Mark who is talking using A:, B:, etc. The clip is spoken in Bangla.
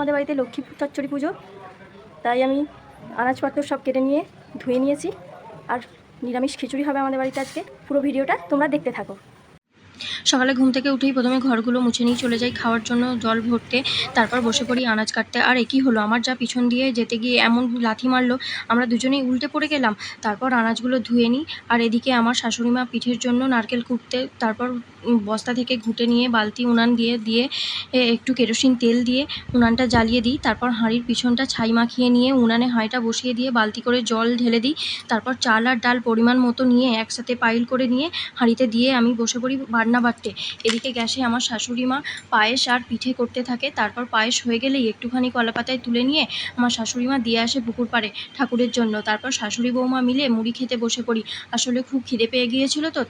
A: আমাদের বাড়িতে লক্ষ্মী চচ্চড়ি পুজো, তাই আমি আনাজপত্র সব কেটে নিয়ে ধুয়ে নিয়েছি। আর নিরামিষ খিচুড়ি হবে আমাদের বাড়িতে আজকে। পুরো ভিডিওটা তোমরা দেখতে থাকো। সকালে ঘুম থেকে উঠেই প্রথমে ঘরগুলো মুছে নিয়ে চলে যাই খাওয়ার জন্য জল ভরতে, তারপর বসে পড়ি আনাজ কাটতে। আর একই হলো, আমার যা পিছন দিয়ে যেতে গিয়ে এমন লাথি মারলো, আমরা দুজনেই উল্টে পড়ে গেলাম। তারপর আনাজগুলো ধুয়ে নিই। আর এদিকে আমার শাশুড়িমা পিঠের জন্য নারকেল কুটতে, তারপর বস্তা থেকে ঘুঁটে নিয়ে বালতি উনান দিয়ে একটু কেরোসিন তেল দিয়ে উনানটা জ্বালিয়ে দিই। তারপর হাঁড়ির পিছনটা ছাই মাখিয়ে নিয়ে উনানে হাঁড়িটা বসিয়ে দিয়ে বালতি করে জল ঢেলে দিই। তারপর চাল আর ডাল পরিমাণ মতো নিয়ে একসাথে পাইল করে নিয়ে হাঁড়িতে দিয়ে আমি বসে পড়ি রান্না বাড়তে। এদিকে গ্যাসে আমার শাশুড়ি মা পায়েস আর পিঠে করতে থাকে। তারপর পায়েস হয়ে গেলেই একটুখানি কলাপাতায় তুলে নিয়ে আমার শাশুড়ি মা দিয়ে আসে পুকুর পাড়ে ঠাকুরের জন্য। তারপর শাশুড়ি বৌমা মিলে মুড়ি খেতে বসে পড়ি। আসলে খুব খিদে পেয়ে গিয়েছিল তো।